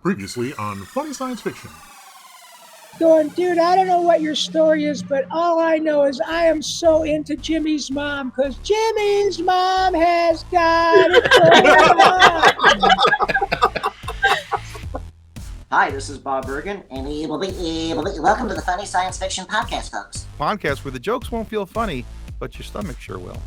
Previously on Funny Science Fiction. Going, dude, I don't know what your story is, but all I know is I am so into Jimmy's mom because Jimmy's mom has got it going on. Hi, this is Bob Bergen, and welcome to the Funny Science Fiction Podcast, folks. Podcast where the jokes won't feel funny, but your stomach sure will.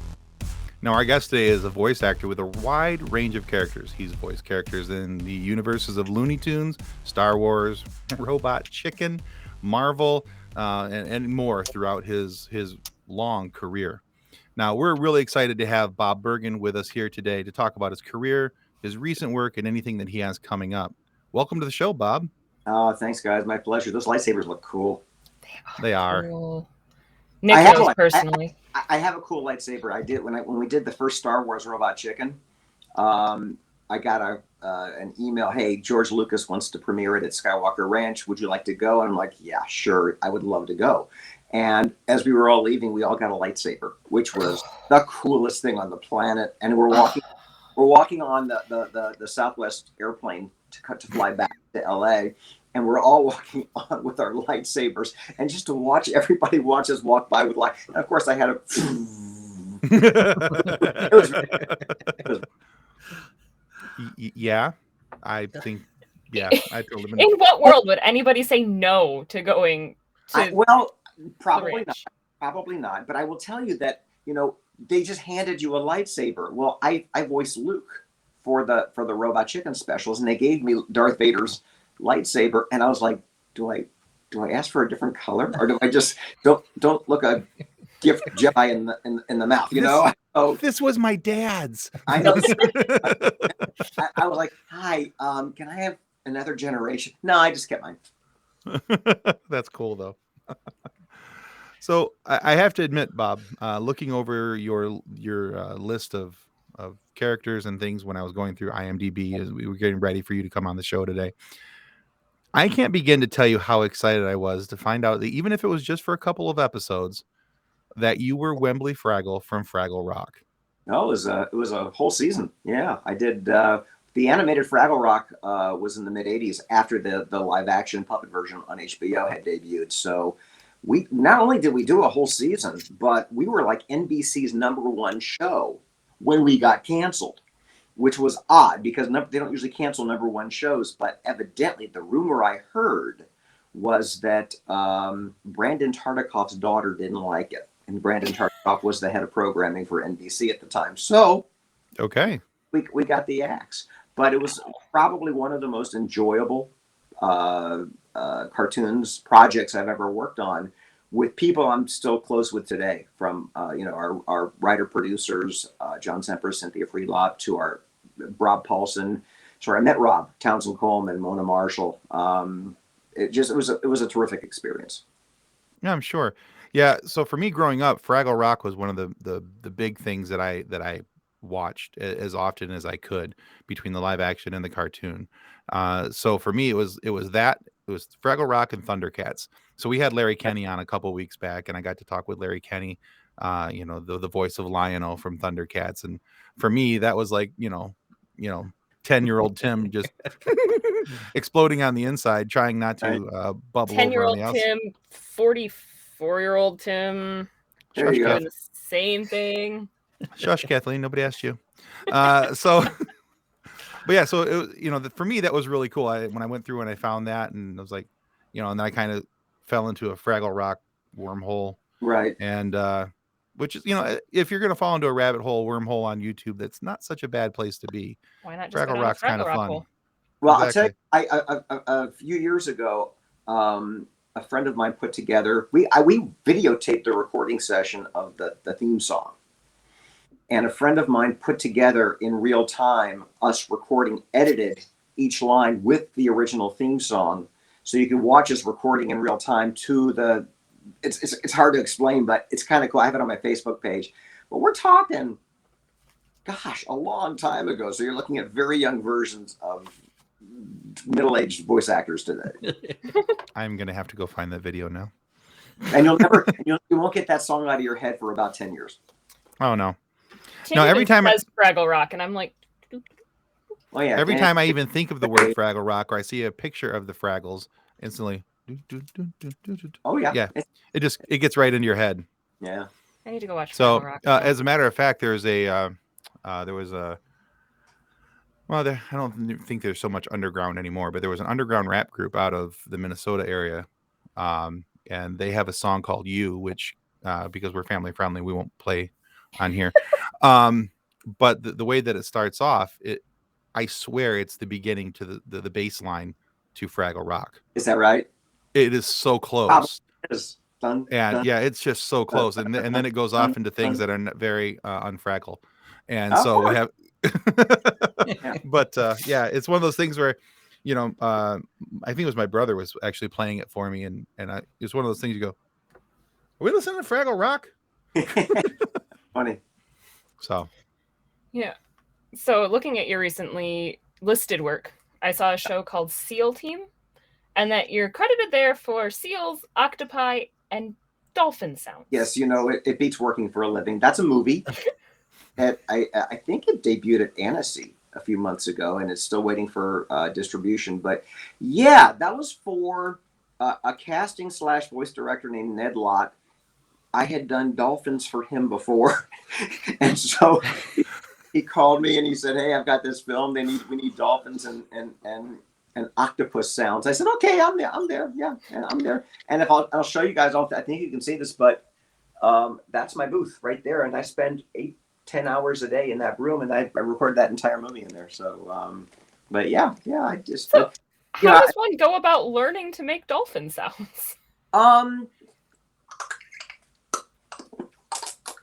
Now, our guest today is a voice actor with a wide range of characters. He's voiced characters in the universes of Looney Tunes, Star Wars, Robot Chicken, Marvel, and more throughout his long career. Now, we're really excited to have Bob Bergen with us here today to talk about his career, his recent work, and anything that he has coming up. Welcome to the show, Bob. Oh, thanks, guys. My pleasure. Those lightsabers look cool. They are. Cool. Nick knows personally. I have a cool lightsaber. I did when we did the first Star Wars Robot Chicken. I got an email. Hey, George Lucas wants to premiere it at Skywalker Ranch. Would you like to go? And I'm like, yeah, sure. I would love to go. And as we were all leaving, we all got a lightsaber, which was the coolest thing on the planet. And we're walking on the Southwest airplane to fly back to LA. And we're all walking on with our lightsabers, and just to watch everybody watch us walk by with and of course I had a. It was. Yeah, I think. Yeah, I told him. In what world would anybody say no to going to? Probably not. Probably not. But I will tell you that they just handed you a lightsaber. Well, I voiced Luke for the Robot Chicken specials, and they gave me Darth Vader's lightsaber, and I was like, do I ask for a different color, or do I just don't look a gift Jedi in the mouth, Oh, this was my dad's. I know. I was like, hi, can I have another generation? No, I just kept mine. That's cool though. So I have to admit, Bob, looking over your list of characters and things when I was going through IMDb as we were getting ready for you to come on the show today, I can't begin to tell you how excited I was to find out that even if it was just for a couple of episodes, that you were Wembley Fraggle from Fraggle Rock. No, it was a whole season. Yeah, I did. The animated Fraggle Rock was in the mid '80s after the live action puppet version on HBO had debuted. So we not only did we do a whole season, but we were like NBC's #1 show when we got canceled, which was odd because they don't usually cancel #1 shows. But evidently, the rumor I heard was that Brandon Tartikoff's daughter didn't like it. And Brandon Tartikoff was the head of programming for NBC at the time. So okay, we got the axe. But it was probably one of the most enjoyable cartoons projects I've ever worked on, with people I'm still close with today, from our writer producers, John Semper, Cynthia Friedlop, to our Rob Paulson. Sorry, I met Rob Townsend Coleman, Mona Marshall. It was a terrific experience. Yeah, I'm sure. Yeah, so for me growing up, Fraggle Rock was one of the big things that I watched as often as I could between the live action and the cartoon. So for me, it was Fraggle Rock and Thundercats. So we had Larry Kenny on a couple weeks back, and I got to talk with Larry Kenny, the voice of Lion-O from Thundercats. And for me, that was like 10-year-old Tim just exploding on the inside, trying not to bubble 10-year-old over on the outside. Tim, 44-year-old Tim, There you doing go. the same thing. Shush, Kathleen, nobody asked you. But yeah, so it was, for me that was really cool. When I went through and I found that, and I was like, and then I kind of fell into a Fraggle Rock wormhole, Right. and which is, if you're gonna fall into a rabbit hole wormhole on YouTube, that's not such a bad place to be. Why not just Fraggle Rock's kind of fun. Hole? Well, Exactly. I'll tell you, a few years ago, a friend of mine put together, we videotaped the recording session of the theme song. And a friend of mine put together in real time us recording, edited each line with the original theme song. So you can watch us recording in real time to it's hard to explain, but it's kind of cool. I have it on my Facebook page. But we're talking, gosh, a long time ago. So you're looking at very young versions of middle-aged voice actors today. I'm gonna have to go find that video now. And you won't get that song out of your head for about 10 years. Oh no. Tim No, every time says Fraggle Rock, and I'm like, Oh yeah. Every Dan- time I even think of the word Fraggle Rock or I see a picture of the Fraggles, instantly, Oh yeah. yeah, it gets right into your head. Yeah. I need to go watch Fraggle So, Rock. now. as a matter of fact, there was a well, I don't think there's so much underground anymore, but there was an underground rap group out of the Minnesota area, and they have a song called "You," which because we're family friendly, we won't play on here. But the way that it starts off, I swear it's the beginning to the bass line to Fraggle Rock. Is that right? It is so Probably close. is. Dun, And dun, yeah, it's just so close, and then it goes off into things that are very unfraggle, and so we have. But yeah, it's one of those things where, I think it was my brother was actually playing it for me, and it's one of those things you go, "Are we listening to Fraggle Rock?" Funny. So Yeah. So looking at your recently listed work, I saw a show called SEAL Team, and that you're credited there for seals, octopi, and dolphin sounds. Yes, it beats working for a living. That's a movie. I think it debuted at Annecy a few months ago, and it's still waiting for distribution. But yeah, that was for a casting / voice director named Ned Lott. I had done dolphins for him before, and so he called me and he said, "Hey, I've got this film. We need dolphins and octopus sounds." I said, "Okay, I'm there. Yeah, I'm there." And if I'll show you guys, I think you can see this, but that's my booth right there, and I spend 8-10 hours a day in that room, and I recorded that entire movie in there. So, but yeah, I just. So, how does one go about learning to make dolphin sounds?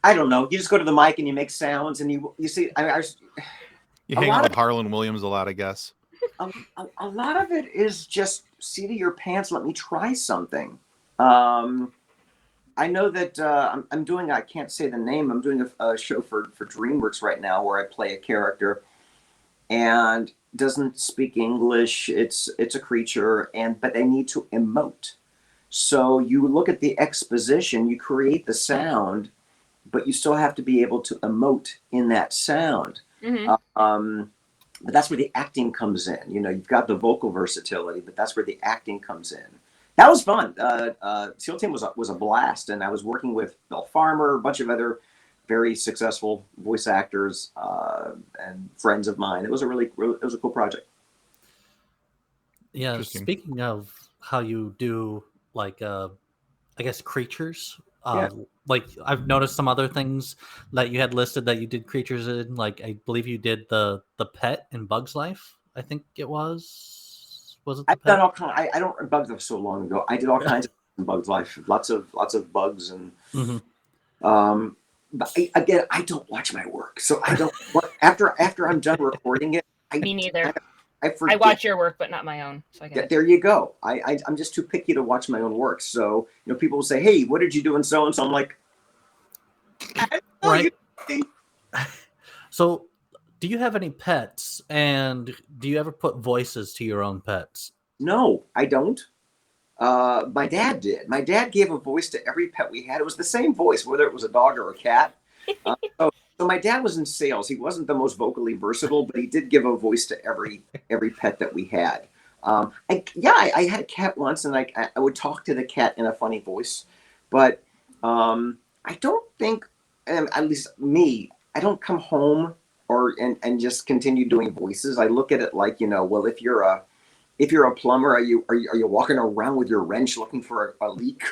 I don't know. You just go to the mic and you make sounds, and you see. you hang out with Harlan Williams a lot, I guess. A lot of it is just seat of your pants. Let me try something. I know that I'm doing. I can't say the name. I'm doing a show for DreamWorks right now where I play a character, and doesn't speak English. It's a creature, but they need to emote. So you look at the exposition. You create the sound, but you still have to be able to emote in that sound. Mm-hmm. But that's where the acting comes in. You've got the vocal versatility, but that's where the acting comes in. That was fun. SEAL Team was a blast, and I was working with Bill Farmer, a bunch of other very successful voice actors and friends of mine. It was a cool project. Yeah. Speaking of how you do I guess creatures. Like I've noticed some other things that you had listed that you did creatures in. Like I believe you did the pet in Bug's Life. I think it was. Was it? I've done all kinds. I don't. Bugs Life so long ago. I did all kinds of Bug's Life. Lots of bugs and. Mm-hmm. But again, I don't watch my work, so I don't. After I'm done recording it, Me neither. I watch your work, but not my own. So I get it. There you go. I'm just too picky to watch my own work. So people will say, "Hey, what did you do?" And so I'm like, right. So, do you have any pets? And do you ever put voices to your own pets? No, I don't. My dad did. My dad gave a voice to every pet we had. It was the same voice, whether it was a dog or a cat. So my dad was in sales. He wasn't the most vocally versatile, but he did give a voice to every pet that we had. I had a cat once, and I would talk to the cat in a funny voice, but I don't think, at least me, I don't come home and just continue doing voices. I look at it like, well, if you're a plumber, are you walking around with your wrench looking for a leak?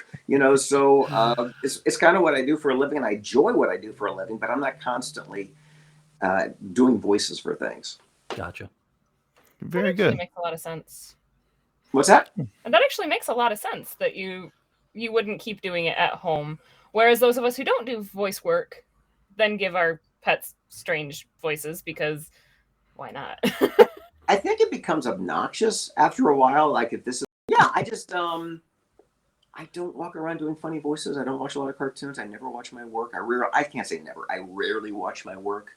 So it's kind of what I do for a living, and I enjoy what I do for a living, but I'm not constantly doing voices for things. Gotcha. Very good. Makes a lot of sense. What's that? And that actually makes a lot of sense that you wouldn't keep doing it at home, whereas those of us who don't do voice work then give our pets strange voices because why not? I think it becomes obnoxious after a while. Like if this is, I just, I don't walk around doing funny voices. I don't watch a lot of cartoons. I never watch my work. I can't say never. I rarely watch my work.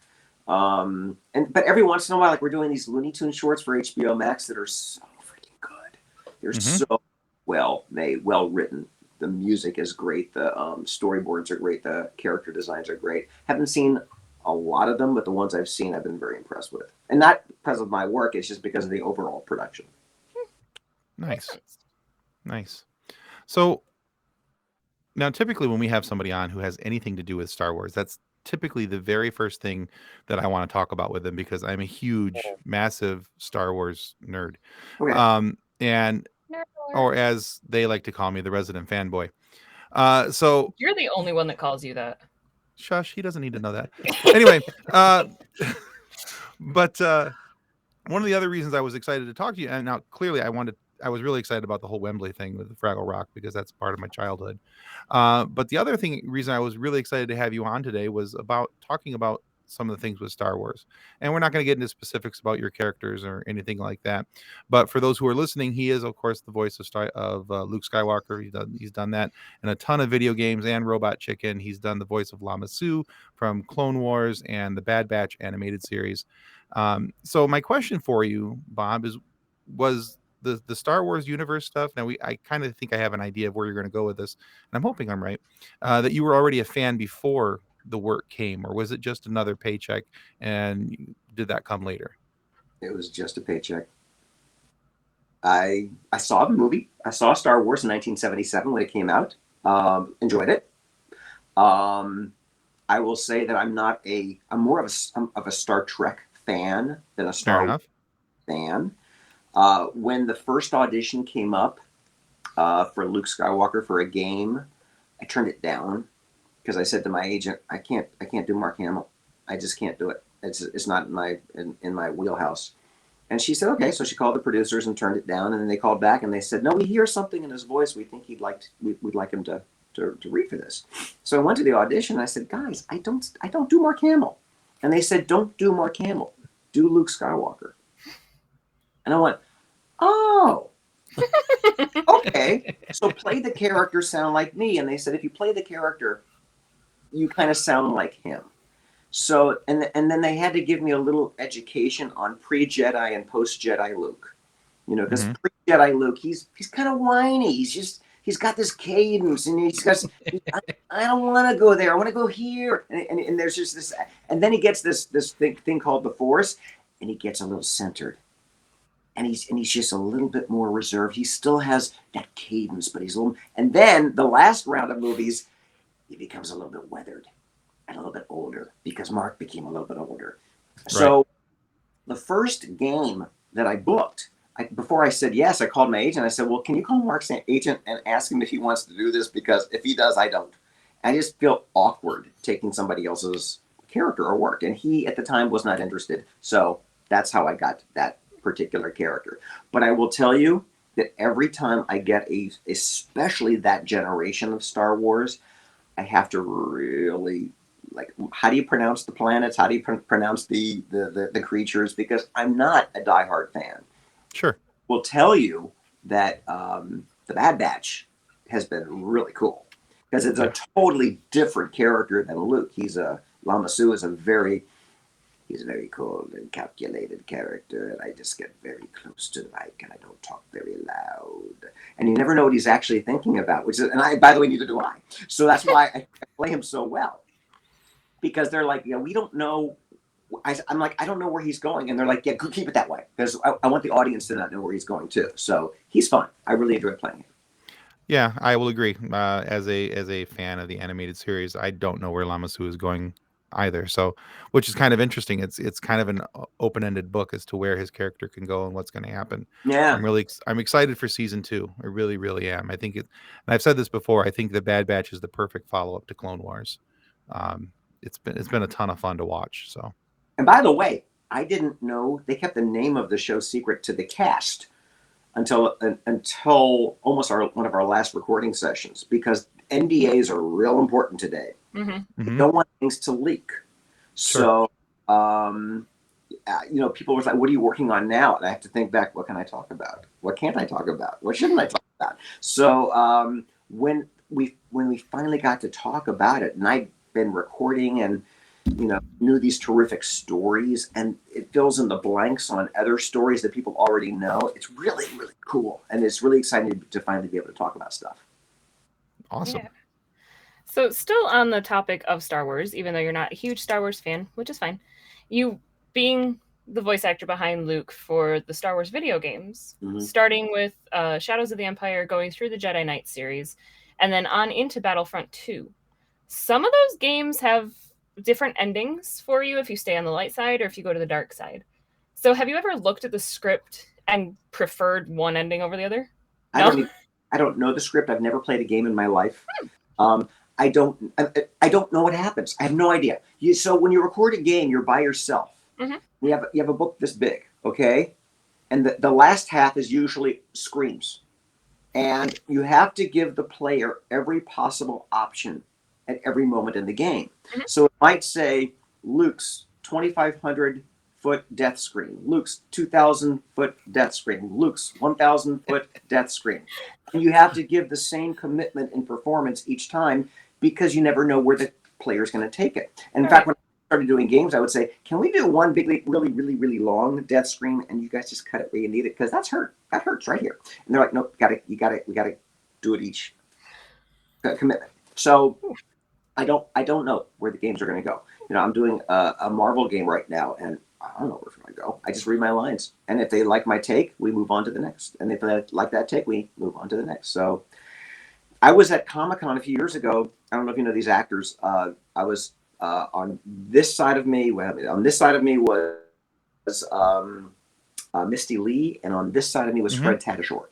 But every once in a while, like we're doing these Looney Tunes shorts for HBO Max that are so freaking good. They're so well made, well written. The music is great. The storyboards are great. The character designs are great. Haven't seen a lot of them, but the ones I've seen, I've been very impressed with. And not because of my work, it's just because of the overall production. Nice. Nice. So now, typically when we have somebody on who has anything to do with Star Wars, that's typically the very first thing that I want to talk about with them, because I'm a huge, massive Star Wars nerd. Okay. And, Nerd or alert. as they like to call me, the resident fanboy. So You're the only one that calls you that. shush, he doesn't need to know that. Anyway, but one of the other reasons I was excited to talk to you, and now clearly I was really excited about the whole Wembley thing with the Fraggle Rock, because that's part of my childhood. But the other reason I was really excited to have you on today was about talking about some of the things with Star Wars. And we're not going to get into specifics about your characters or anything like that. But for those who are listening, he is, of course, the voice of Luke Skywalker. He's done that in a ton of video games and Robot Chicken. He's done the voice of Lama Su from Clone Wars and the Bad Batch animated series. So my question for you, Bob, was the Star Wars universe stuff. Now I kind of think I have an idea of where you're going to go with this, and I'm hoping I'm right. That you were already a fan before the work came, or was it just another paycheck, and did that come later? It was just a paycheck. I saw the movie. I saw Star Wars in 1977 when it came out. Enjoyed it. I will say that I'm more of a Star Trek fan than a Star Wars fan. When the first audition came up for Luke Skywalker for a game, I turned it down because I said to my agent, I can't do Mark Hamill. I just can't do it. It's not in my wheelhouse. And she said, okay. So she called the producers and turned it down. And then they called back and they said, no, we hear something in his voice. We think we'd like him to read for this. So I went to the audition and I said, guys, I don't do Mark Hamill. And they said, don't do Mark Hamill. Do Luke Skywalker. And I went, oh, okay. So play the character sound like me. And they said, if you play the character, you kind of sound like him. So, and then they had to give me a little education on pre-Jedi and post-Jedi Luke. You know, because pre-Jedi Luke, he's kind of whiny. He's got this cadence, and I don't want to go there. I want to go here. And there's just this, and then he gets this thing called the Force, and he gets a little centered. And he's just a little bit more reserved. He still has that cadence, but he's a little. And then the last round of movies, he becomes a little bit weathered and a little bit older because Mark became a little bit older. Right. So the first game that I booked, before I said yes, I called my agent. I said, well, can you call Mark's agent and ask him if he wants to do this? Because if he does, I don't. I just feel awkward taking somebody else's character or work. And he, at the time, was not interested. So that's how I got that particular character. But I will tell you that every time I get especially that generation of Star Wars, I have to really, like, how do you pronounce the planets? How do you pronounce the creatures? Because I'm not a diehard fan. Sure. Will tell you that the Bad Batch has been really cool because it's a totally different character than Luke. Lama Su is he's a very cold and calculated character, and I just get very close to the mic and I don't talk very loud. And you never know what he's actually thinking about, by the way, neither do I. So that's why I play him so well. Because they're like, we don't know. I'm like, I don't know where he's going. And they're like, yeah, keep it that way. Because I want the audience to not know where he's going too. So he's fun. I really enjoy playing him. Yeah, I will agree. As a fan of the animated series, I don't know where Lama Su is going either. So, which is kind of interesting. It's kind of an open-ended book as to where his character can go and what's going to happen. Yeah, I'm excited for season 2. I really, really am. I think and I've said this before. I think the Bad Batch is the perfect follow-up to Clone Wars. It's been a ton of fun to watch. So, and by the way, I didn't know they kept the name of the show secret to the cast until almost one of our last recording sessions, because NDAs are real important today. You don't want things to leak. Sure. So, people were like, what are you working on now? And I have to think back, what can I talk about? What can't I talk about? What shouldn't I talk about? So when we finally got to talk about it, and I'd been recording and knew these terrific stories, and it fills in the blanks on other stories that people already know. It's really, really cool. And it's really exciting to finally be able to talk about stuff. Awesome. Yeah. So, still on the topic of Star Wars, even though you're not a huge Star Wars fan, which is fine, you being the voice actor behind Luke for the Star Wars video games, starting with Shadows of the Empire, going through the Jedi Knight series, and then on into Battlefront 2. Some of those games have different endings for you if you stay on the light side or if you go to the dark side. So, have you ever looked at the script and preferred one ending over the other? No? I don't know the script. I've never played a game in my life. I don't know what happens. I have no idea. So when you record a game, you're by yourself. You have a book this big, okay? And the last half is usually screams. And you have to give the player every possible option at every moment in the game. So it might say Luke's 2,500-foot death screen, Luke's 2,000-foot death screen, Luke's 1,000-foot death screen. And you have to give the same commitment and performance each time because you never know where the player's going to take it. And in fact, when I started doing games, I would say, can we do one big, really, really, really long death screen, and you guys just cut it where you need it because that hurts right here. And they're like, no, we got to do it each commitment. So I don't know where the games are going to go. I'm doing a Marvel game right now, and I don't know where it's going to go. I just read my lines, and if they like my take, we move on to the next. And if they like that take, we move on to the next. So I was at Comic-Con a few years ago. I don't know if you know these actors. I was on this side of me. On this side of me was Misty Lee, and on this side of me was Fred Tatasciore.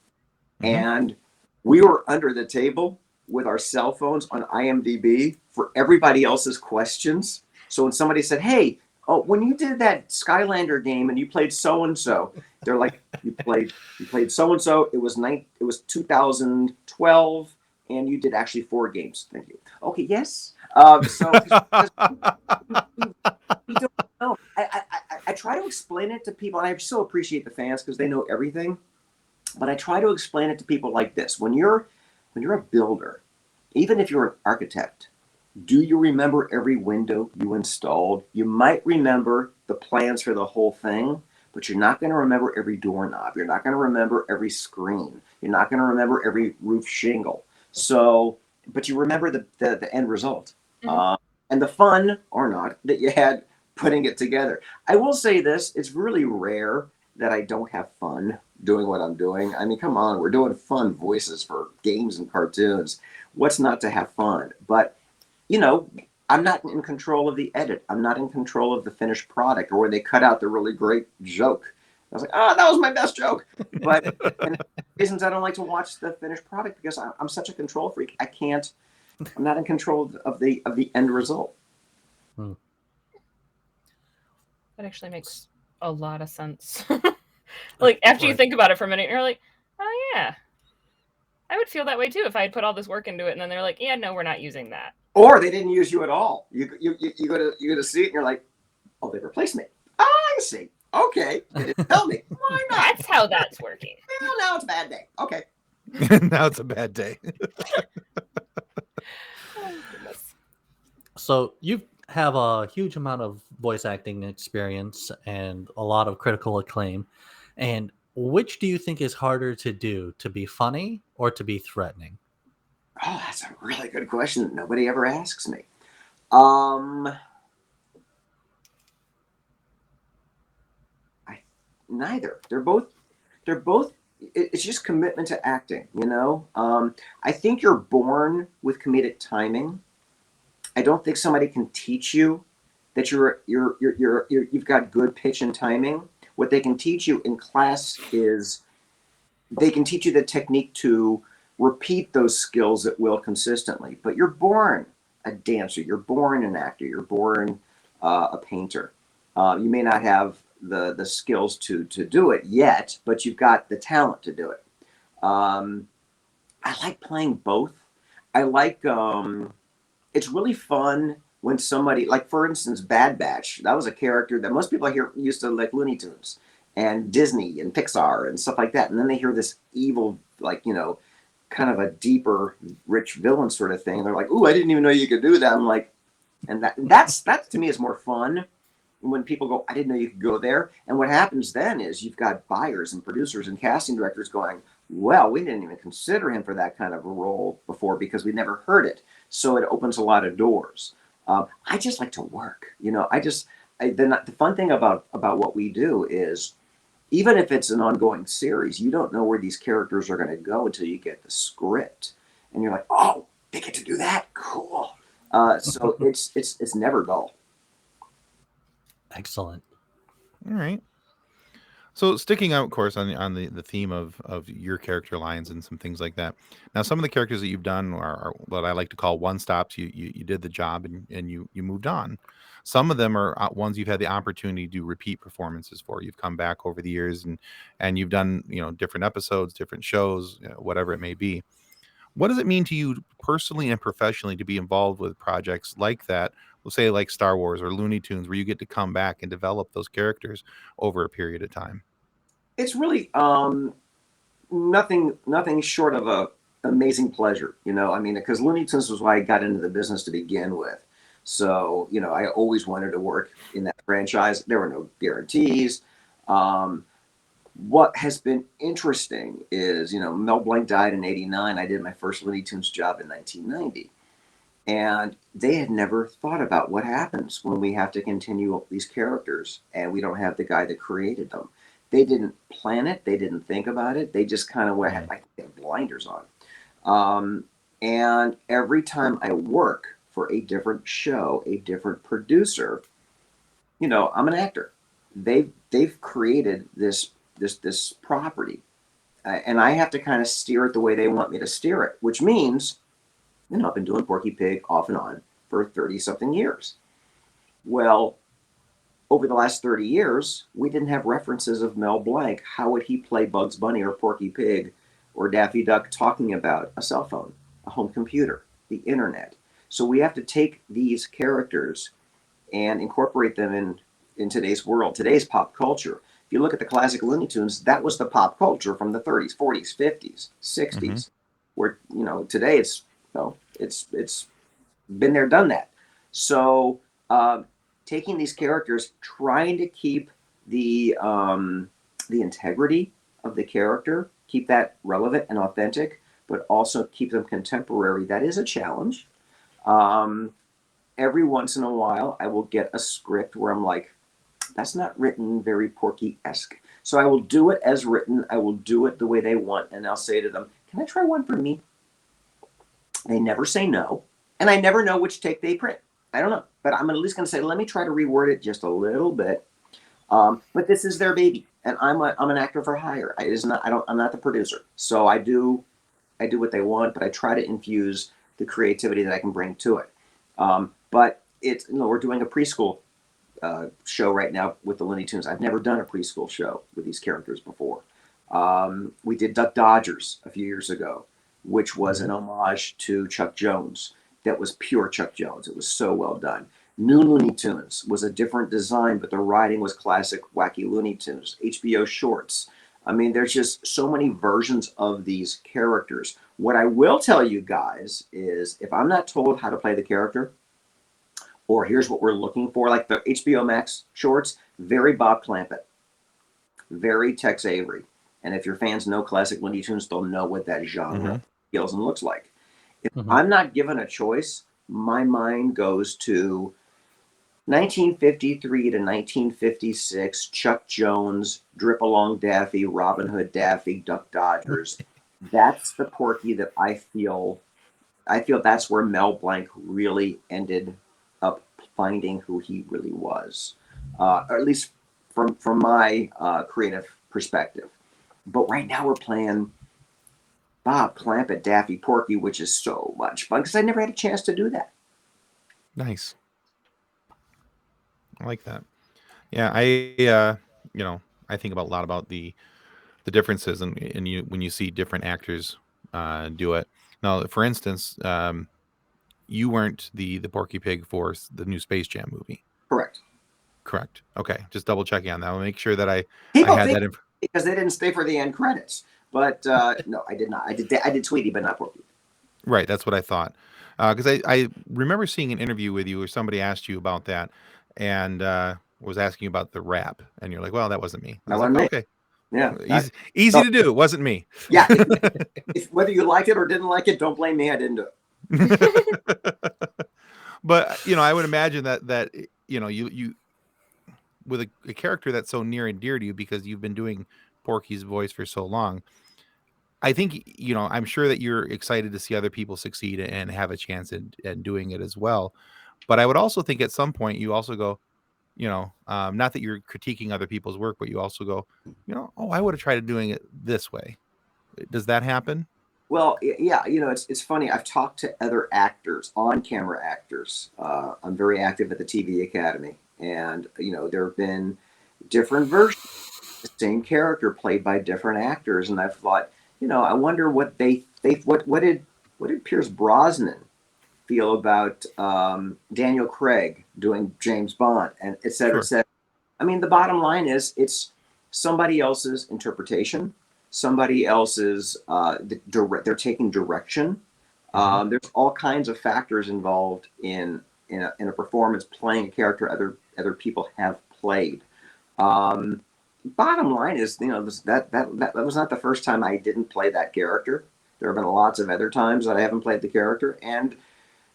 And we were under the table with our cell phones on IMDb for everybody else's questions. So when somebody said, hey, when you did that Skylander game and you played so-and-so, they're like, you played so-and-so. It was 2012, and you did actually 4 games. Thank you. Okay, yes. So we don't know. I try to explain it to people, and I so appreciate the fans because they know everything. But I try to explain it to people like this. When you're a builder, even if you're an architect, do you remember every window you installed? You might remember the plans for the whole thing, but you're not going to remember every doorknob. You're not going to remember every screen. You're not going to remember every roof shingle. So, but you remember the end result and the fun or not that you had putting it together. I will say this, it's really rare that I don't have fun doing what I'm doing. I mean, come on, we're doing fun voices for games and cartoons. What's not to have fun? But, I'm not in control of the edit. I'm not in control of the finished product or where they cut out the really great joke. I was like, that was my best joke. But and reasons I don't like to watch the finished product because I'm such a control freak. I'm not in control of the end result. That actually makes a lot of sense. Like after you think about it for a minute, you're like, oh yeah, I would feel that way too if I had put all this work into it, and then they're like, yeah, no, we're not using that. Or they didn't use you at all. You go to see it, and you're like, oh, they replaced me. I see. Okay, they didn't tell me. Why not? That's how that's working. Well, now it's a bad day. Okay. Now it's a bad day. Oh, goodness. So you have a huge amount of voice acting experience and a lot of critical acclaim. And which do you think is harder to do, to be funny or to be threatening? Oh, that's a really good question that nobody ever asks me. Neither. They're both. It's just commitment to acting. I think you're born with comedic timing. I don't think somebody can teach you that you've got good pitch and timing. What they can teach you in class is they can teach you the technique to repeat those skills at will consistently. But you're born a dancer. You're born an actor. You're born a painter. You may not have the skills to do it yet, but you've got the talent to do it. I like playing both. I like it's really fun when somebody, like for instance, Bad Batch, that was a character that most people here used to like Looney Tunes and Disney and Pixar and stuff like that. And then they hear this evil, kind of a deeper, rich villain sort of thing. They're like, ooh, I didn't even know you could do that. I'm like, and that to me is more fun when people go, I didn't know you could go there. And what happens then is you've got buyers and producers and casting directors going, Well, we didn't even consider him for that kind of a role before because we never heard it. So it opens a lot of doors. I just like to work. The fun thing about what we do is even if it's an ongoing series, you don't know where these characters are going to go until you get the script, and you're like, oh, they get to do that, cool. So it's never dull. Excellent. All right. So sticking out, of course, on the theme of your character lines and some things like that. Now, some of the characters that you've done are what I like to call one stops. You did the job and you moved on. Some of them are ones you've had the opportunity to do repeat performances for. You've come back over the years and you've done different episodes, different shows, whatever it may be. What does it mean to you personally and professionally to be involved with projects like that? We'll say like Star Wars or Looney Tunes, where you get to come back and develop those characters over a period of time. It's really nothing short of a amazing pleasure. Because Looney Tunes was why I got into the business to begin with. So, I always wanted to work in that franchise. There were no guarantees. What has been interesting is, Mel Blanc died in '89. I did my first Looney Tunes job in 1990. And they had never thought about what happens when we have to continue these characters and we don't have the guy that created them. They didn't plan it. They didn't think about it. They just kind of went like they had blinders on. And every time I work for a different show, a different producer, I'm an actor. They've created this property, and I have to kind of steer it the way they want me to steer it, which means, I've been doing Porky Pig off and on for 30-something years. Well, over the last 30 years, we didn't have references of Mel Blanc. How would he play Bugs Bunny or Porky Pig or Daffy Duck talking about a cell phone, a home computer, the internet? So we have to take these characters and incorporate them in today's world, today's pop culture. If you look at the classic Looney Tunes, that was the pop culture from the 30s, 40s, 50s, 60s, where, today it's been there, done that. So taking these characters, trying to keep the integrity of the character, keep that relevant and authentic, but also keep them contemporary. That is a challenge. Every once in a while, I will get a script where I'm like, that's not written very Porky-esque. So I will do it as written. I will do it the way they want. And I'll say to them, can I try one for me? They never say no. And I never know which take they print. I don't know. But I'm at least going to say, let me try to reword it just a little bit. But this is their baby. And I'm an actor for hire. I'm not the producer. So I do what they want, but I try to infuse the creativity that I can bring to it. But it's, we're doing a preschool show right now with the Looney Tunes. I've never done a preschool show with these characters before. We did Duck Dodgers a few years ago, which was an homage to Chuck Jones. That was pure Chuck Jones. It was so well done. New Looney Tunes was a different design, but the writing was classic wacky Looney Tunes. HBO shorts. There's just so many versions of these characters. What I will tell you guys is if I'm not told how to play the character, or here's what we're looking for, like the HBO Max shorts, very Bob Clampett, very Tex Avery. And if your fans know classic Looney Tunes, they'll know what that genre feels and looks like. If I'm not given a choice, my mind goes to 1953 to 1956, Chuck Jones, Drip Along Daffy, Robin Hood Daffy, Duck Dodgers. That's the Porky that I feel that's where Mel Blanc really ended up finding who he really was, or at least from my creative perspective. But right now we're playing Bob Clampett, Daffy, Porky, which is so much fun because I never had a chance to do that. Nice. I like that. Yeah, I think about a lot about the differences and you when you see different actors do it. Now, for instance, you weren't the Porky Pig for the new Space Jam movie. Correct. Okay, just double checking on that. I'll make sure that I had that because they didn't stay for the end credits. But no, I did not. I did Tweety, but not Porky. Right, that's what I thought. Because I remember seeing an interview with you where somebody asked you about that and was asking you about the rap. And you're like, well, that wasn't me. I was like, okay. Yeah. Easy to do. It wasn't me. Yeah. If whether you liked it or didn't like it, don't blame me. I didn't do it. But I would imagine that you with a character that's so near and dear to you because you've been doing Porky's voice for so long. I think, I'm sure that you're excited to see other people succeed and have a chance in doing it as well. But I would also think at some point you also go, not that you're critiquing other people's work, but you also go, oh, I would have tried doing it this way. Does that happen? Well, yeah, it's funny. I've talked to other actors, on-camera actors. I'm very active at the TV Academy, and there have been different versions of the same character played by different actors, and I've thought, I wonder what what did Pierce Brosnan feel about Daniel Craig doing James Bond, and et cetera, et cetera. I mean, the bottom line is it's somebody else's interpretation. Somebody else's they're taking direction. There's all kinds of factors involved in a performance, playing a character other people have played. Bottom line is, that was not the first time I didn't play that character. There have been lots of other times that I haven't played the character, and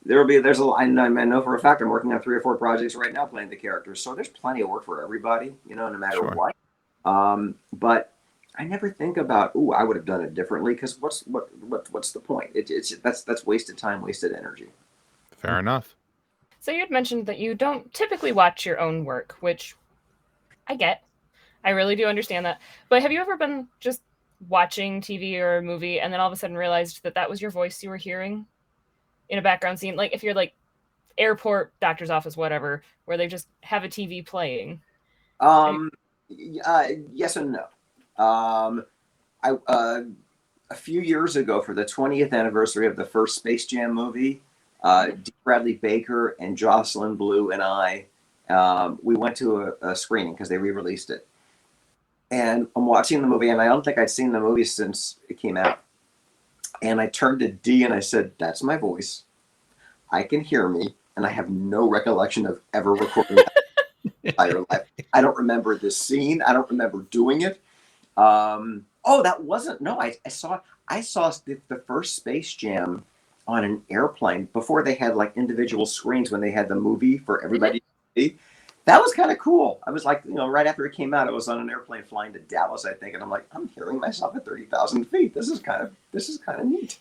I know for a fact I'm working on 3 or 4 projects right now playing the character. So there's plenty of work for everybody, no matter what. But I never think about, I would have done it differently, because what's the point? That's wasted time, wasted energy. Fair enough. So you had mentioned that you don't typically watch your own work, which I get. I really do understand that. But have you ever been just watching TV or a movie and then all of a sudden realized that was your voice you were hearing in a background scene? Like if you're like airport, doctor's office, whatever, where they just have a TV playing. Yes and no. A few years ago, for the 20th anniversary of the first Space Jam movie, D. Bradley Baker and Jocelyn Blue and I, we went to a screening because they re-released it. And I'm watching the movie, and I don't think I'd seen the movie since it came out. And I turned to D and I said, "That's my voice. I can hear me, and I have no recollection of ever recording that entire life. I don't remember this scene. I don't remember doing it." That wasn't. No, I saw the first Space Jam on an airplane before they had like individual screens when they had the movie for everybody to see. That was kind of cool. I was like, right after it came out, I was on an airplane flying to Dallas, I think, and I'm like, I'm hearing myself at 30,000 feet. This is kind of neat.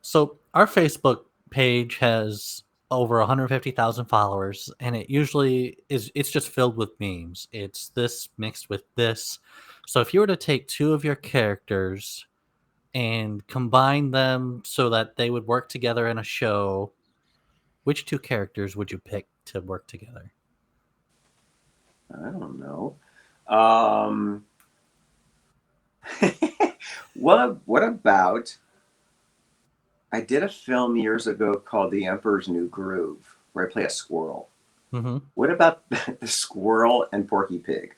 So our Facebook page has over 150,000 followers, and it's just filled with memes. It's this mixed with this. So if you were to take 2 of your characters and combine them so that they would work together in a show, which 2 characters would you pick to work together? I don't know. What about, I did a film years ago called The Emperor's New Groove, where I play a squirrel. Mm-hmm. What about the squirrel and Porky Pig,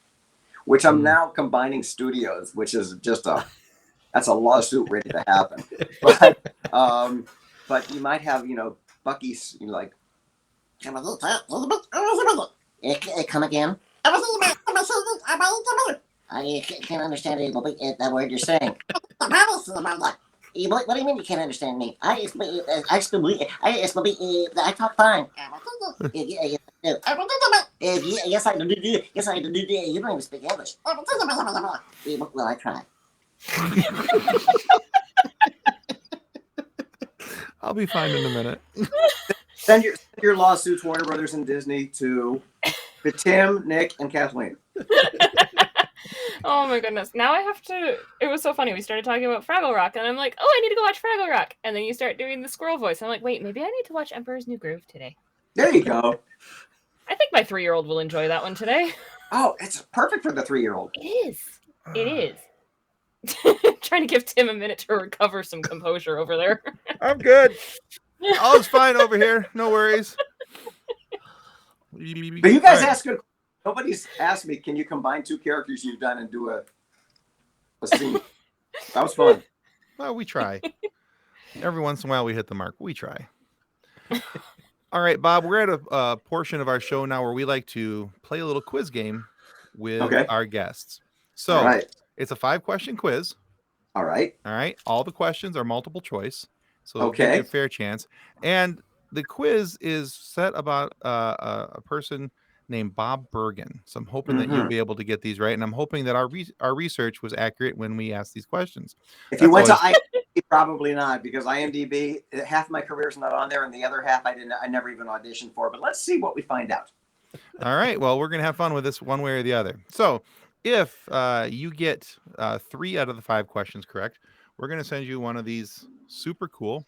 which I'm now combining studios, which is just that's a lawsuit ready to happen. But you might have, Bucky's, like, come again. I can't understand that word you're saying. What do you mean you can't understand me? I talk fine. Yes, I do. Yes, I do. You don't even speak English. Well, I try. I'll be fine in a minute. Send your lawsuits, Warner Brothers and Disney, to Tim, Nick, and Kathleen. Oh my goodness. Now I have to. It was so funny. We started talking about Fraggle Rock, and I'm like, I need to go watch Fraggle Rock. And then you start doing the squirrel voice. I'm like, wait, maybe I need to watch Emperor's New Groove today. There you go. I think my 3-year-old will enjoy that one today. Oh, it's perfect for the 3-year-old. It is. It is. Trying to give Tim a minute to recover some composure over there. I'm good. All's fine over here. No worries. But you guys ask good. Nobody's asked me, can you combine 2 characters you've done and do a scene? That was fun. Well, we try. Every once in a while we hit the mark. We try. All right, Bob, we're at a portion of our show now where we like to play a little quiz game with Okay. our guests. So All right. it's a 5-question quiz. All right. All right. All the questions are multiple choice. So it'll Okay. give you a fair chance. And the quiz is set about a person named Bob Bergen. So I'm hoping that you'll be able to get these right. And I'm hoping that our research was accurate when we asked these questions. If you went to IMDb, probably not, because IMDb, half my career is not on there, and the other half I never even auditioned for. But let's see what we find out. All right. Well, we're going to have fun with this one way or the other. So if you get 3 out of the 5 questions correct, we're going to send you one of these super cool,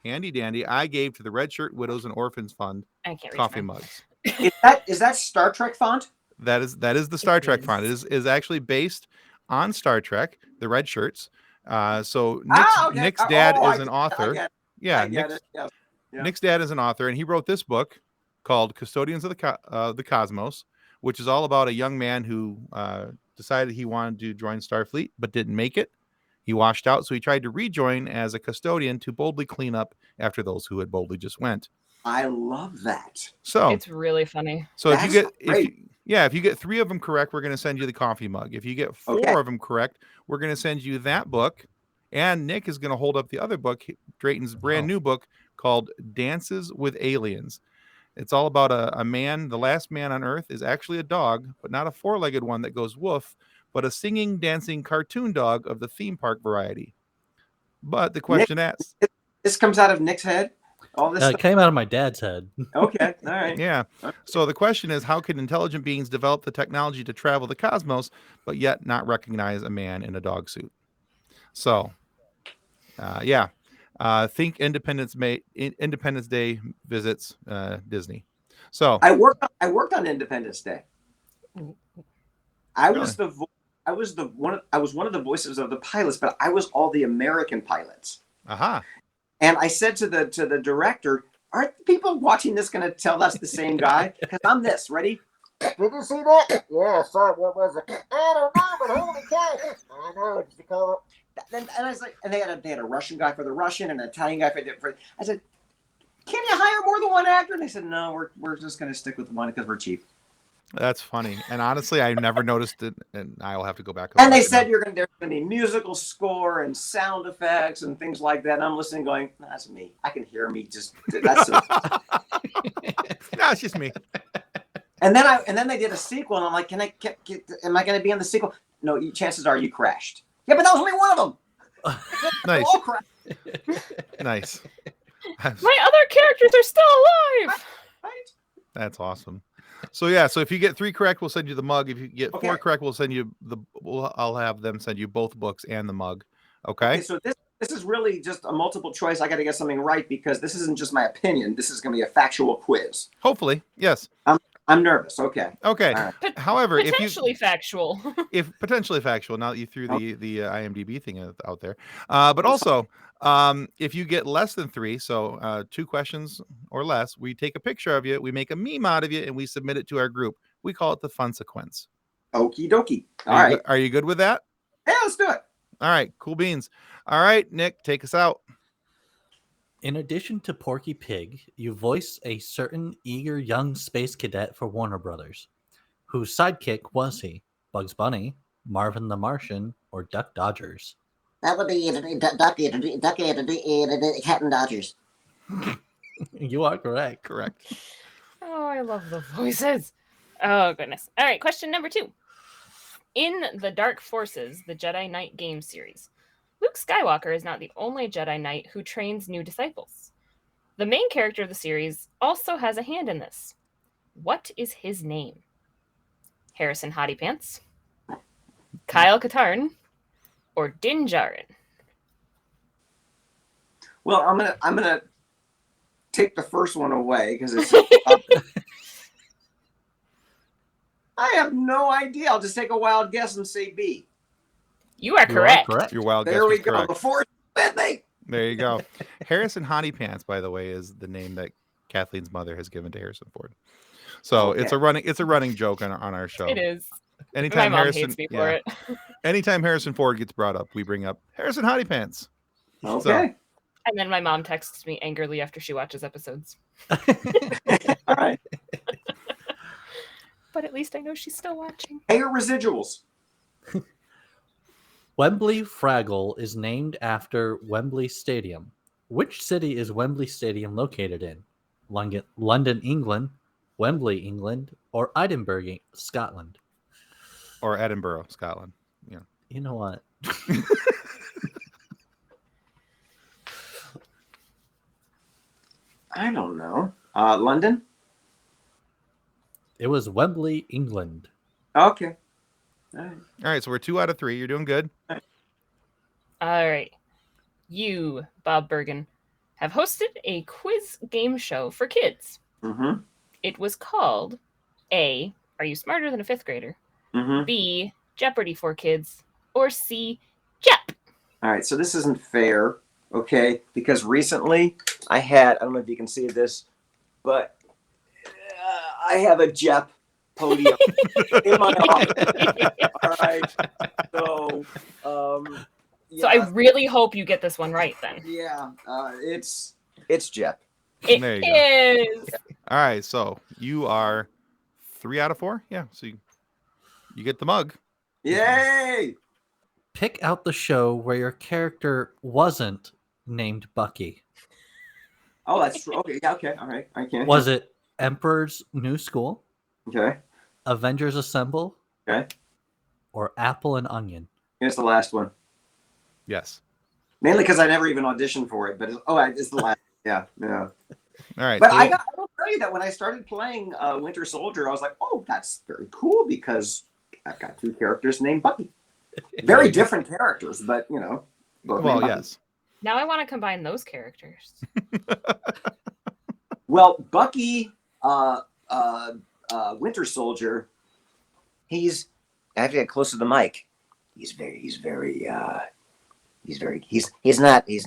handy dandy, I gave to the Red Shirt Widows and Orphans Fund coffee mugs. Is that Star Trek font? That is the Star Trek font. It is actually based on Star Trek, the red shirts. So Nick's dad is an author. Nick's dad is an author, and he wrote this book called Custodians of the Cosmos, which is all about a young man who decided he wanted to join Starfleet but didn't make it. He washed out, so he tried to rejoin as a custodian to boldly clean up after those who had boldly just went. I love that. So it's really funny. So if you get 3 of them correct, we're going to send you the coffee mug. If you get 4 of them correct, we're going to send you that book. And Nick is going to hold up the other book, Drayton's brand new book called Dances with Aliens. It's all about a man. The last man on Earth is actually a dog, but not a 4-legged one that goes woof, but a singing, dancing cartoon dog of the theme park variety. But the question asks... This comes out of Nick's head? All this it came out of my dad's head. Okay, all right. Yeah. So the question is, how can intelligent beings develop the technology to travel the cosmos, but yet not recognize a man in a dog suit? So, think Independence Day visits Disney. So I worked on Independence Day. I was one of the voices of the pilots, but I was all the American pilots. Aha. And I said to the director, aren't people watching this going to tell us the same guy? Because I'm this. Ready? Did you see that? Yeah, sorry, what was it? I don't know, but holy cow. I know, it's because... And I was like, and they had a Russian guy for the Russian and an Italian guy for I said, can you hire more than one actor? And they said, no, we're just going to stick with one because we're cheap. That's funny. And honestly, I never noticed it, and I'll have to go back. And they said there's going to be musical score and sound effects and things like that. And I'm listening going, that's me. I can hear me just, that's no, it's just me. And then they did a sequel, and I'm like, am I going to be in the sequel? No, chances are you crashed. Yeah, but that was only one of them. Nice. All crashed. Nice. My other characters are still alive. Right? That's awesome. So if you get 3 correct, we'll send you the mug. If you get 4 correct, we'll send you I'll have them send you both books and the mug. Okay. So this is really just a multiple choice. I got to get something right because this isn't just my opinion. This is going to be a factual quiz. Hopefully, yes. I'm nervous. Okay. Right. However, potentially factual. If potentially factual, now that you threw the IMDb thing out there, but also if you get less than 3, so 2 questions or less, we take a picture of you, we make a meme out of you, and we submit it to our group. We call it the Fun Sequence. Okie dokie. All right. Are you good with that? Yeah, let's do it. All right. Cool beans. All right, Nick, take us out. In addition to Porky Pig, you voice a certain eager young space cadet for Warner Brothers. Whose sidekick was he? Bugs Bunny, Marvin the Martian, or Duck Dodgers? That would be Captain Dodgers. You are correct. Correct. Oh, I love the voices. Oh, goodness. All right, question number 2. In the Dark Forces, the Jedi Knight game series, Luke Skywalker is not the only Jedi Knight who trains new disciples. The main character of the series also has a hand in this. What is his name? Harrison Hottie Pants, Kyle Katarn, or Din Djarin? Well, I'm gonna take the first one away because it's. I have no idea. I'll just take a wild guess and say B. You are correct. Your wild guess There we was go. correct. The fourth thing. There you go. Harrison Hottie Pants, by the way, is the name that Kathleen's mother has given to Harrison Ford. So it's a running joke on our show. It is. Anytime My mom Harrison hates me for it. Anytime Harrison Ford gets brought up, we bring up Harrison Hottie Pants. Okay. So, And then my mom texts me angrily after she watches episodes. All right. but at least I know she's still watching. Pay her residuals. Wembley Fraggle is named after Wembley Stadium. Which city is Wembley Stadium located in? London, England, Wembley, England, or Edinburgh, Scotland? Or Edinburgh, Scotland. Yeah. You know what? I don't know. London? It was Wembley, England. Okay. All right. All right, so we're 2 out of 3. You're doing good. All right. You, Bob Bergen, have hosted a quiz game show for kids. Mm-hmm. It was called A, Are You Smarter Than a Fifth Grader? Mm-hmm. B, Jeopardy for Kids, or C, Jep. All right, so this isn't fair, okay? Because recently I don't know if you can see this, but I have a Jep podium in my office. All right, so yeah. So I really hope you get this one right then. Yeah, it's Jep. It There you go. is. All right, so you are 3 out of 4. Yeah, so you get the mug. Yay! Pick out the show where your character wasn't named Bucky. Oh, that's true. Okay, yeah, okay, all right. I can. Was it Emperor's New School, Okay, Avengers Assemble, okay. or Apple and Onion? Here's the last one. Yes. Mainly because I never even auditioned for it, but it's the last. Yeah. All right. But so- I will tell you that when I started playing Winter Soldier, I was like, oh, that's very cool because I've got 2 characters named Bucky. Very different characters, but both well, named Bucky. yes. Now I want to combine those characters. Well, Bucky, Winter Soldier, he's I have to get close to the mic. He's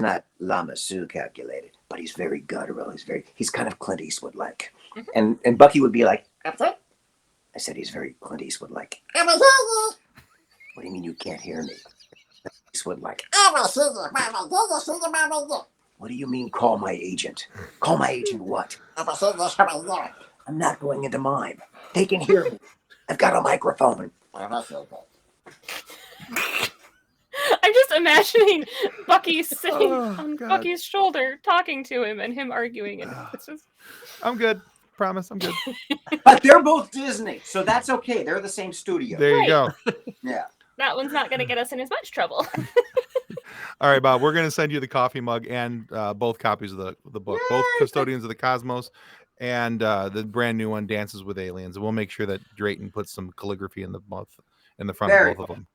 not Lama Su calculated, but he's very guttural. He's kind of Clint Eastwood like. And Bucky would be like, I said he's very Clint Eastwood like. What do you mean you can't hear me? Eastwood like. What do you mean call my agent? Call my agent what? I'm not going into mime. They can hear me. I've got a microphone. I'm just imagining Bucky sitting on God. Bucky's shoulder, talking to him, and him arguing. And it's just I'm good. Promise, I'm good. But they're both Disney, so that's okay. They're the same studio. There you Right. go. Yeah. that one's not going to get us in as much trouble. All right, Bob, we're going to send you the coffee mug and both copies of the book, both Custodians of the Cosmos and the brand new one, Dances with Aliens. And we'll make sure that Drayton puts some calligraphy in the front Very of both of them.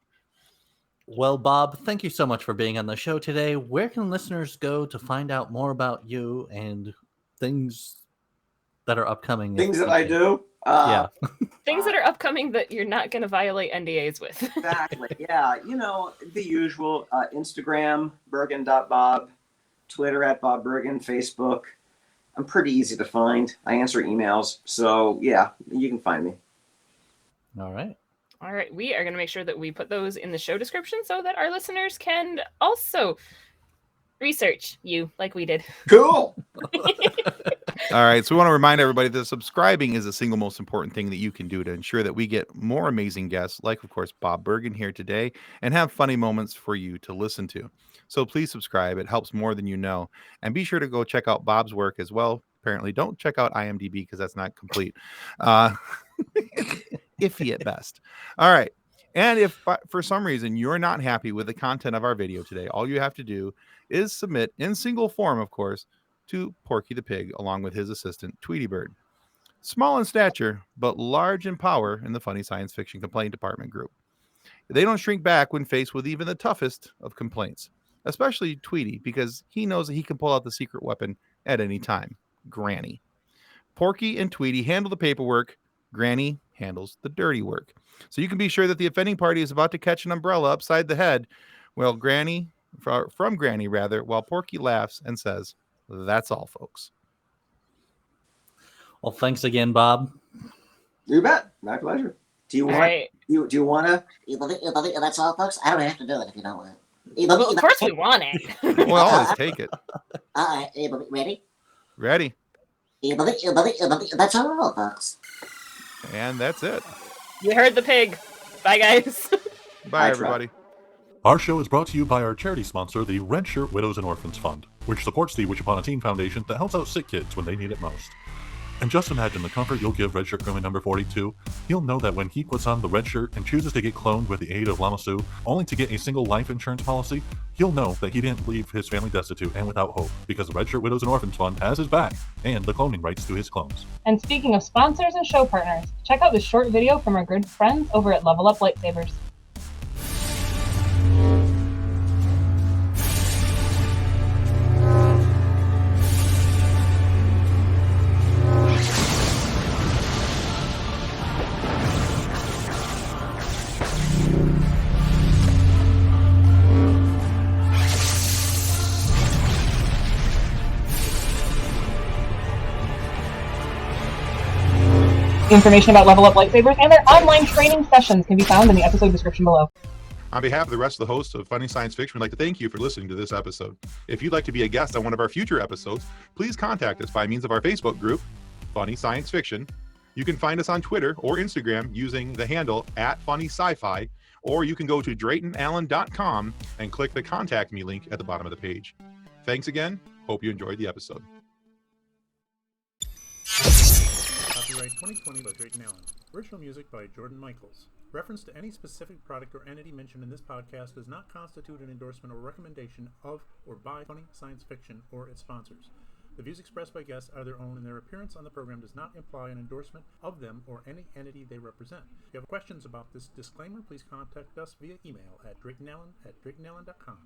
Well, Bob, thank you so much for being on the show today. Where can listeners go to find out more about you and things that are upcoming? Things that I do. Yeah. Things that are upcoming that you're not going to violate NDAs with. Exactly. Yeah. The usual Instagram, Bergen.Bob, Twitter @Bob Bergen, Facebook. I'm pretty easy to find. I answer emails. So, yeah, you can find me. All right. All right, we are going to make sure that we put those in the show description so that our listeners can also research you like we did. Cool. All right, so we want to remind everybody that subscribing is the single most important thing that you can do to ensure that we get more amazing guests, like, of course, Bob Bergen here today, and have funny moments for you to listen to. So please subscribe. It helps more than you know. And be sure to go check out Bob's work as well. Apparently, don't check out IMDb because that's not complete. Iffy at best. All right. And if for some reason you're not happy with the content of our video today, all you have to do is submit in single form, of course, to Porky the Pig, along with his assistant, Tweety Bird. Small in stature, but large in power in the Funny Science Fiction Complaint Department group. They don't shrink back when faced with even the toughest of complaints, especially Tweety, because he knows that he can pull out the secret weapon at any time, Granny. Porky and Tweety handle the paperwork. Granny handles the dirty work. So you can be sure that the offending party is about to catch an umbrella upside the head. Well, from Granny, while Porky laughs and says, "That's all, folks." Well, thanks again, Bob. You bet. My pleasure. Do you All want? right. Do you want to? That's all, folks. I don't have to do it if you don't want. Well, of course we want it. We'll always take it. All right, ready? Ready. That's all, folks. And that's it. You heard the pig. Bye, guys. Bye, everybody. Our show is brought to you by our charity sponsor, the Red Shirt Widows and Orphans Fund, which supports the Wish Upon a Teen Foundation that helps out sick kids when they need it most. And just imagine the comfort you'll give Red Shirt Crewman number 42. He'll know that when he puts on the red shirt and chooses to get cloned with the aid of Lama Su, only to get a single life insurance policy, he'll know that he didn't leave his family destitute and without hope, because the Red Shirt Widows and Orphans Fund has his back, and the cloning rights to his clones. And speaking of sponsors and show partners, check out this short video from our good friends over at Level Up Lightsabers. Information about Level Up Lightsabers and their online training sessions can be found in the episode description below. On behalf of the rest of the hosts of Funny Science Fiction, we'd like to thank you for listening to this episode. If you'd like to be a guest on one of our future episodes, please contact us by means of our Facebook group, Funny Science Fiction. You can find us on Twitter or Instagram using the handle @FunnySci-Fi, or you can go to DraytonAllen.com and click the Contact Me link at the bottom of the page. Thanks again. Hope you enjoyed the episode. Copyright 2020 by Drayton Allen. Original music by Jordan Michaels. Reference to any specific product or entity mentioned in this podcast does not constitute an endorsement or recommendation of or by Funny Science Fiction or its sponsors. The views expressed by guests are their own, and their appearance on the program does not imply an endorsement of them or any entity they represent. If you have questions about this disclaimer, please contact us via email at DraytonAllen@DraytonAllen.com.